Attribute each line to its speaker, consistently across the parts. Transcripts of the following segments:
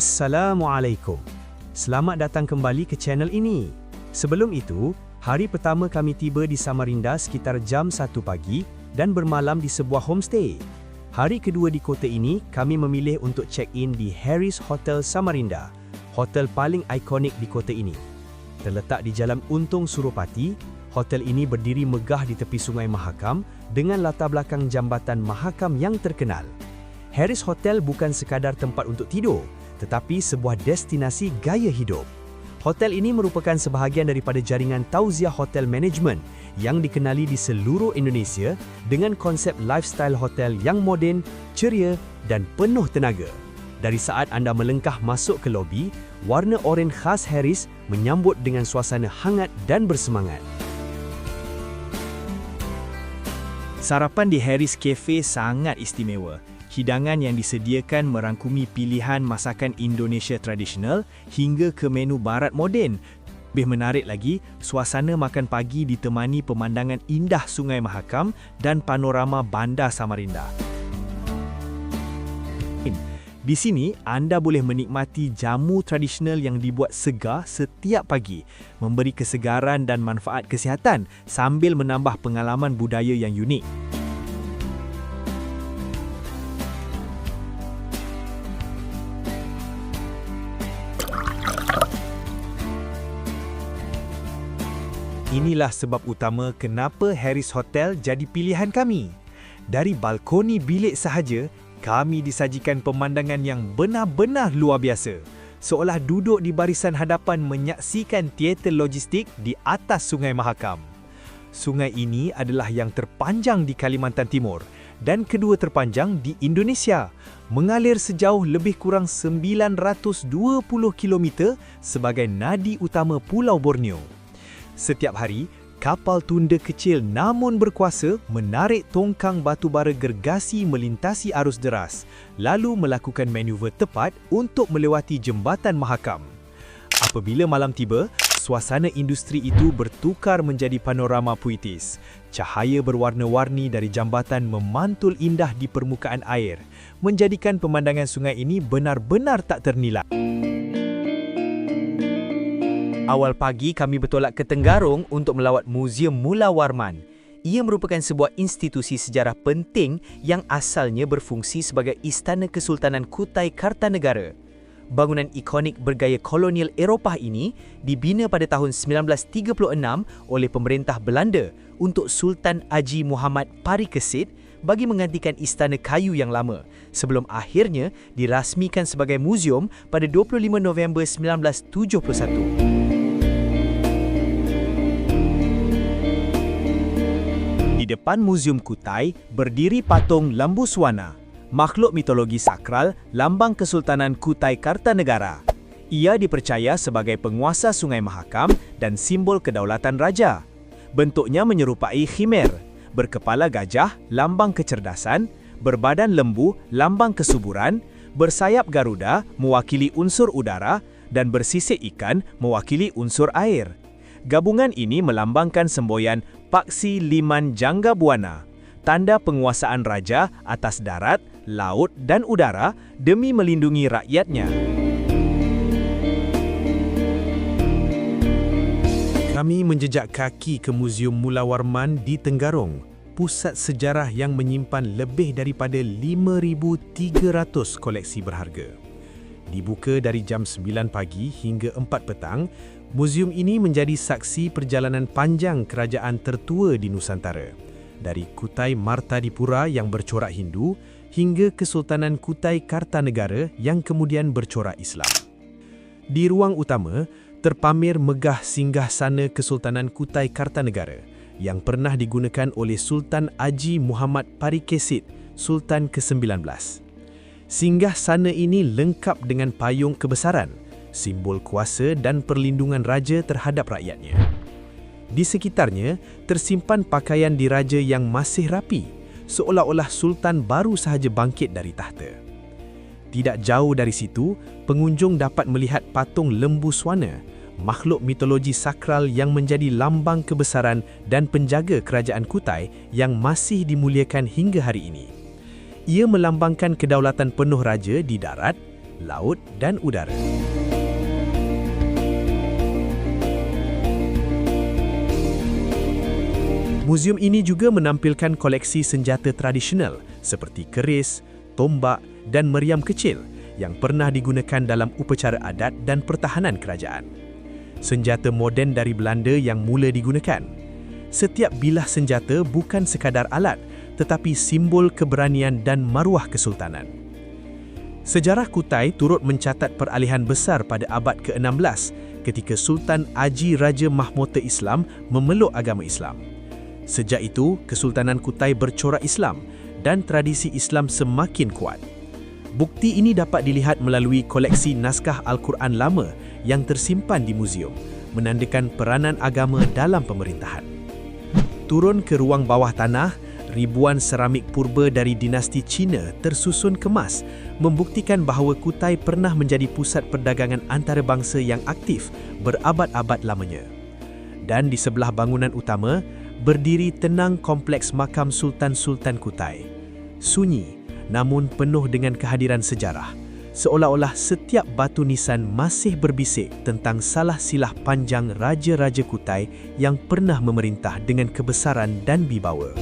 Speaker 1: Assalamualaikum. Selamat datang kembali ke channel ini. Sebelum itu, hari pertama kami tiba di Samarinda sekitar jam 1 pagi dan bermalam di sebuah homestay. Hari kedua di kota ini, kami memilih untuk check-in di Harris Hotel Samarinda, hotel paling ikonik di kota ini. Terletak di Jalan Untung Suropati, hotel ini berdiri megah di tepi Sungai Mahakam dengan latar belakang Jambatan Mahakam yang terkenal. Harris Hotel bukan sekadar tempat untuk tidur, tetapi sebuah destinasi gaya hidup. Hotel ini merupakan sebahagian daripada jaringan Tauziah Hotel Management yang dikenali di seluruh Indonesia dengan konsep lifestyle hotel yang moden, ceria dan penuh tenaga. Dari saat anda melengkah masuk ke lobi, warna oranye khas Harris menyambut dengan suasana hangat dan bersemangat. Sarapan di Harris Cafe sangat istimewa. Hidangan yang disediakan merangkumi pilihan masakan Indonesia tradisional hingga ke menu barat moden. Lebih menarik lagi, suasana makan pagi ditemani pemandangan indah Sungai Mahakam dan panorama Bandar Samarinda. Di sini, anda boleh menikmati jamu tradisional yang dibuat segar setiap pagi, memberi kesegaran dan manfaat kesihatan sambil menambah pengalaman budaya yang unik. Inilah sebab utama kenapa Harris Hotel jadi pilihan kami. Dari balkoni bilik sahaja, kami disajikan pemandangan yang benar-benar luar biasa. Seolah duduk di barisan hadapan menyaksikan teater logistik di atas Sungai Mahakam. Sungai ini adalah yang terpanjang di Kalimantan Timur dan kedua terpanjang di Indonesia, mengalir sejauh lebih kurang 920 km sebagai nadi utama Pulau Borneo. Setiap hari, kapal tunda kecil namun berkuasa menarik tongkang batubara gergasi melintasi arus deras, lalu melakukan manuver tepat untuk melewati Jambatan Mahakam. Apabila malam tiba, suasana industri itu bertukar menjadi panorama puitis. Cahaya berwarna-warni dari jambatan memantul indah di permukaan air, menjadikan pemandangan sungai ini benar-benar tak ternilai. Awal pagi kami bertolak ke Tenggarong untuk melawat Muzium Mula Warman. Ia merupakan sebuah institusi sejarah penting yang asalnya berfungsi sebagai Istana Kesultanan Kutai Kartanegara. Bangunan ikonik bergaya kolonial Eropah ini dibina pada tahun 1936 oleh pemerintah Belanda untuk Sultan Haji Muhammad Parikesit bagi menggantikan istana kayu yang lama, sebelum akhirnya dirasmikan sebagai muzium pada 25 November 1971. Di depan Muzium Kutai berdiri patung Lembu Swana, makhluk mitologi sakral lambang Kesultanan Kutai Kartanegara. Ia dipercaya sebagai penguasa Sungai Mahakam dan simbol kedaulatan raja. Bentuknya menyerupai khimer, berkepala gajah lambang kecerdasan, berbadan lembu lambang kesuburan, bersayap garuda mewakili unsur udara dan bersisik ikan mewakili unsur air. Gabungan ini melambangkan semboyan Paksi Liman Jangga Buana, tanda penguasaan raja atas darat, laut dan udara demi melindungi rakyatnya. Kami menjejak kaki ke Muzium Mula Warman di Tenggarong, pusat sejarah yang menyimpan lebih daripada 5,300 koleksi berharga. Dibuka dari jam 9 pagi hingga 4 petang, muzium ini menjadi saksi perjalanan panjang kerajaan tertua di Nusantara, dari Kutai Martadipura yang bercorak Hindu hingga Kesultanan Kutai Kartanegara yang kemudian bercorak Islam. Di ruang utama, terpamer megah singgahsana Kesultanan Kutai Kartanegara yang pernah digunakan oleh Sultan Haji Muhammad Parikesit, Sultan ke-19. Singgahsana ini lengkap dengan payung kebesaran, simbol kuasa dan perlindungan raja terhadap rakyatnya. Di sekitarnya, tersimpan pakaian diraja yang masih rapi, seolah-olah Sultan baru sahaja bangkit dari tahta. Tidak jauh dari situ, pengunjung dapat melihat patung Lembu Swana, makhluk mitologi sakral yang menjadi lambang kebesaran dan penjaga kerajaan Kutai yang masih dimuliakan hingga hari ini. Ia melambangkan kedaulatan penuh raja di darat, laut dan udara. Muzium ini juga menampilkan koleksi senjata tradisional seperti keris, tombak dan meriam kecil yang pernah digunakan dalam upacara adat dan pertahanan kerajaan. Senjata moden dari Belanda yang mula digunakan. Setiap bilah senjata bukan sekadar alat, tetapi simbol keberanian dan maruah kesultanan. Sejarah Kutai turut mencatat peralihan besar pada abad ke-16 ketika Sultan Aji Raja Mahmota Islam memeluk agama Islam. Sejak itu, Kesultanan Kutai bercorak Islam dan tradisi Islam semakin kuat. Bukti ini dapat dilihat melalui koleksi naskah Al-Quran lama yang tersimpan di muzium, menandakan peranan agama dalam pemerintahan. Turun ke ruang bawah tanah, ribuan seramik purba dari dinasti Cina tersusun kemas, membuktikan bahawa Kutai pernah menjadi pusat perdagangan antarabangsa yang aktif berabad-abad lamanya. Dan di sebelah bangunan utama, berdiri tenang kompleks makam Sultan-Sultan Kutai. Sunyi, namun penuh dengan kehadiran sejarah. Seolah-olah setiap batu nisan masih berbisik tentang salah silah panjang Raja-Raja Kutai yang pernah memerintah dengan kebesaran dan wibawa.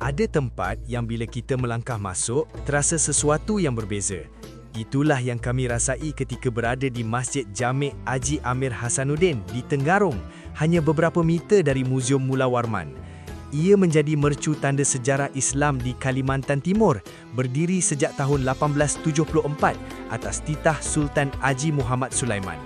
Speaker 1: Ada tempat yang bila kita melangkah masuk, terasa sesuatu yang berbeza. Itulah yang kami rasai ketika berada di Masjid Jami' Haji Amir Hasanuddin di Tenggarong, hanya beberapa meter dari Muzium Mula Warman. Ia menjadi mercu tanda sejarah Islam di Kalimantan Timur, berdiri sejak tahun 1874 atas titah Sultan Haji Muhammad Sulaiman.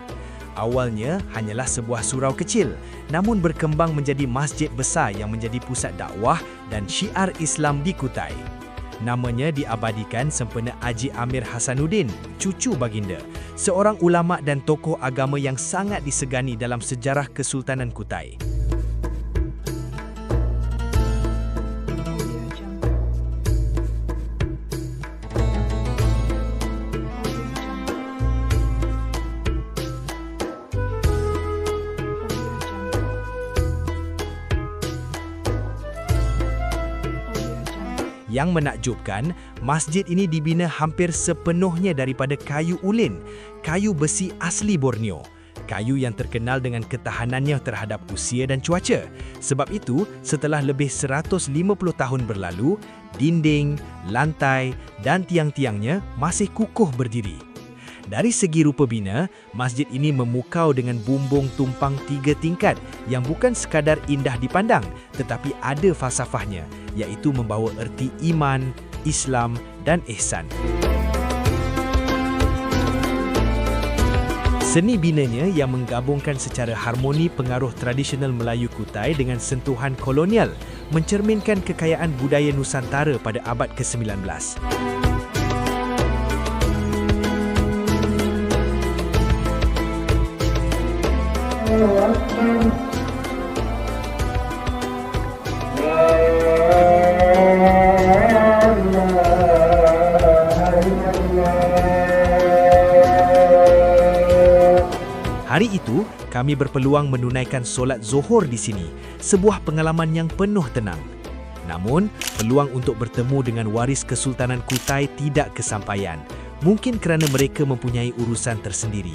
Speaker 1: Awalnya hanyalah sebuah surau kecil, namun berkembang menjadi masjid besar yang menjadi pusat dakwah dan syiar Islam di Kutai. Namanya diabadikan sempena Haji Amir Hasanuddin, cucu baginda, seorang ulama dan tokoh agama yang sangat disegani dalam sejarah Kesultanan Kutai. Yang menakjubkan, masjid ini dibina hampir sepenuhnya daripada kayu ulin, kayu besi asli Borneo. Kayu yang terkenal dengan ketahanannya terhadap usia dan cuaca. Sebab itu, setelah lebih 150 tahun berlalu, dinding, lantai dan tiang-tiangnya masih kukuh berdiri. Dari segi rupa bina, masjid ini memukau dengan bumbung tumpang 3 tingkat yang bukan sekadar indah dipandang, tetapi ada falsafahnya, iaitu membawa erti iman, Islam dan ihsan. Seni binanya yang menggabungkan secara harmoni pengaruh tradisional Melayu Kutai dengan sentuhan kolonial, mencerminkan kekayaan budaya Nusantara pada abad ke-19. Hari itu, kami berpeluang menunaikan solat Zuhur di sini, sebuah pengalaman yang penuh tenang. Namun, peluang untuk bertemu dengan waris Kesultanan Kutai tidak kesampaian, mungkin kerana mereka mempunyai urusan tersendiri.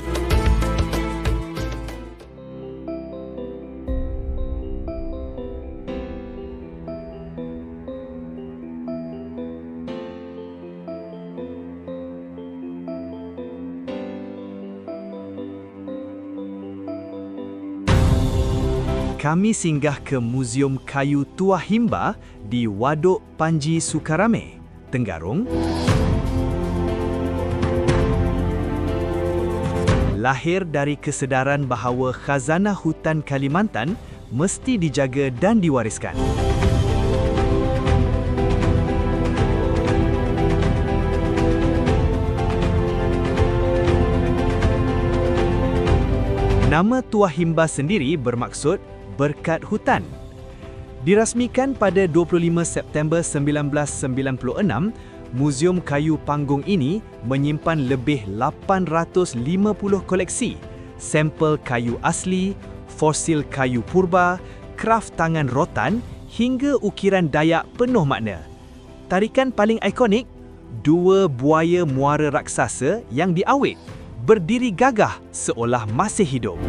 Speaker 1: Kami singgah ke Muzium Kayu Tua Himba di Waduk Panji Sukarame, Tenggarong. Lahir dari kesedaran bahawa khazanah hutan Kalimantan mesti dijaga dan diwariskan. Nama Tuah Himba sendiri bermaksud berkat hutan. Dirasmikan pada 25 September 1996, Muzium Kayu Panggung ini menyimpan lebih 850 koleksi, sampel kayu asli, fosil kayu purba, kraf tangan rotan hingga ukiran Dayak penuh makna. Tarikan paling ikonik, dua buaya muara raksasa yang diawet, berdiri gagah seolah masih hidup.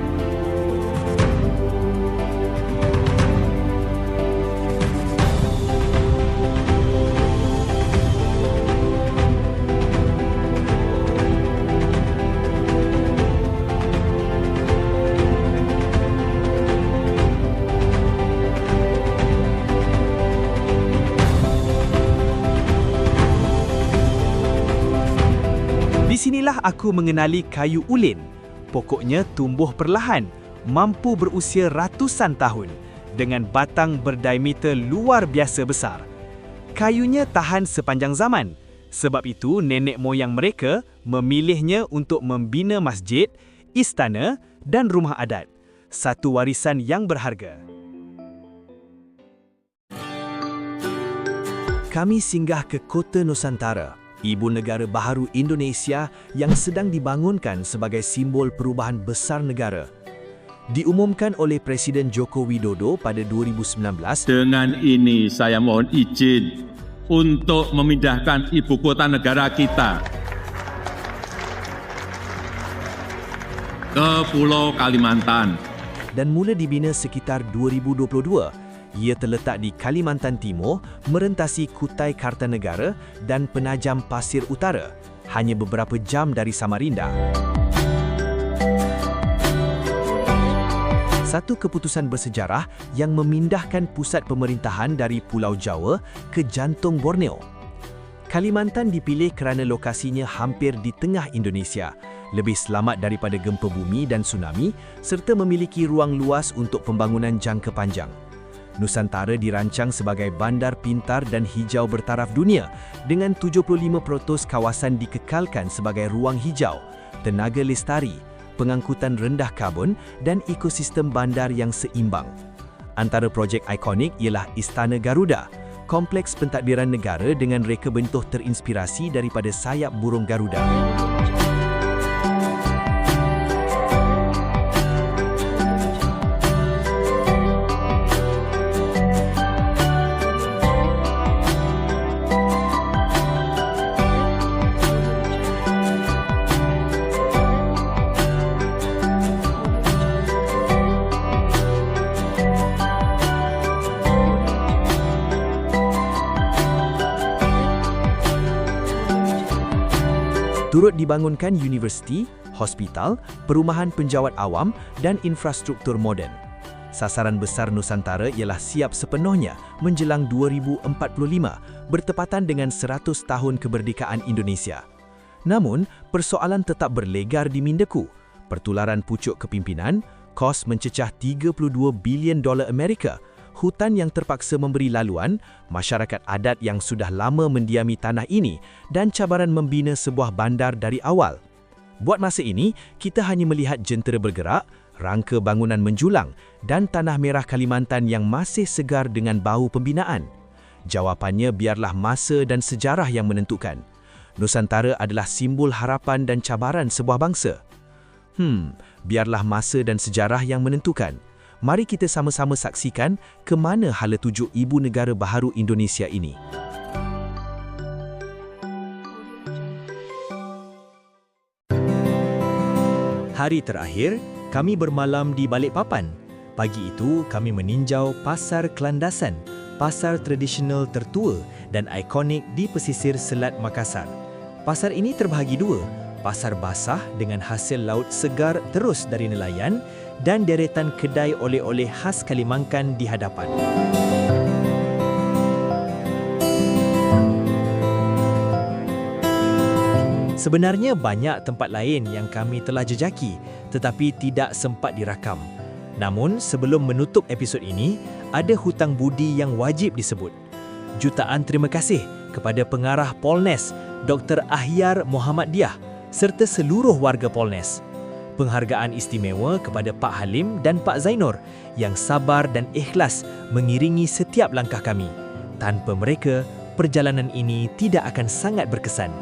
Speaker 1: Di sinilah aku mengenali kayu ulin. Pokoknya tumbuh perlahan, mampu berusia ratusan tahun, dengan batang berdiameter luar biasa besar. Kayunya tahan sepanjang zaman. Sebab itu nenek moyang mereka memilihnya untuk membina masjid, istana dan rumah adat. Satu warisan yang berharga. Kami singgah ke Kota Nusantara, ibu negara baharu Indonesia yang sedang dibangunkan sebagai simbol perubahan besar negara. Diumumkan oleh Presiden Joko Widodo pada 2019.
Speaker 2: Dengan ini saya mohon izin untuk memindahkan ibu kota negara kita ke Pulau Kalimantan.
Speaker 1: Dan mula dibina sekitar 2022. Ia terletak di Kalimantan Timur, merentasi Kutai Kartanegara dan Penajam Pasir Utara, hanya beberapa jam dari Samarinda. Satu keputusan bersejarah yang memindahkan pusat pemerintahan dari Pulau Jawa ke jantung Borneo. Kalimantan dipilih kerana lokasinya hampir di tengah Indonesia, lebih selamat daripada gempa bumi dan tsunami, serta memiliki ruang luas untuk pembangunan jangka panjang. Nusantara dirancang sebagai bandar pintar dan hijau bertaraf dunia dengan 75% kawasan dikekalkan sebagai ruang hijau, tenaga lestari, pengangkutan rendah karbon dan ekosistem bandar yang seimbang. Antara projek ikonik ialah Istana Garuda, kompleks pentadbiran negara dengan reka bentuk terinspirasi daripada sayap burung Garuda. Turut dibangunkan universiti, hospital, perumahan penjawat awam dan infrastruktur moden. Sasaran besar Nusantara ialah siap sepenuhnya menjelang 2045 bertepatan dengan 100 tahun kemerdekaan Indonesia. Namun, persoalan tetap berlegar di mindeku. Pertularan pucuk kepimpinan, kos mencecah $32 bilion Amerika, hutan yang terpaksa memberi laluan, masyarakat adat yang sudah lama mendiami tanah ini dan cabaran membina sebuah bandar dari awal. Buat masa ini, kita hanya melihat jentera bergerak, rangka bangunan menjulang dan tanah merah Kalimantan yang masih segar dengan bau pembinaan. Jawapannya biarlah masa dan sejarah yang menentukan. Nusantara adalah simbol harapan dan cabaran sebuah bangsa. Biarlah masa dan sejarah yang menentukan. Mari kita sama-sama saksikan ke mana hala tuju ibu negara baharu Indonesia ini. Hari terakhir, kami bermalam di Balikpapan. Pagi itu, kami meninjau Pasar Kelandasan, pasar tradisional tertua dan ikonik di pesisir Selat Makassar. Pasar ini terbahagi dua, pasar basah dengan hasil laut segar terus dari nelayan dan deretan kedai oleh-oleh khas Kalimantan di hadapan. Sebenarnya banyak tempat lain yang kami telah jejaki tetapi tidak sempat dirakam.
Speaker 3: Namun, sebelum menutup episod ini, ada hutang budi yang wajib disebut. Jutaan terima kasih kepada pengarah Polnes, Dr. Ahyar Muhammad Diah serta seluruh warga Polnes. Penghargaan istimewa kepada Pak Halim dan Pak Zainur yang sabar dan ikhlas mengiringi setiap langkah kami. Tanpa mereka, perjalanan ini tidak akan sangat berkesan.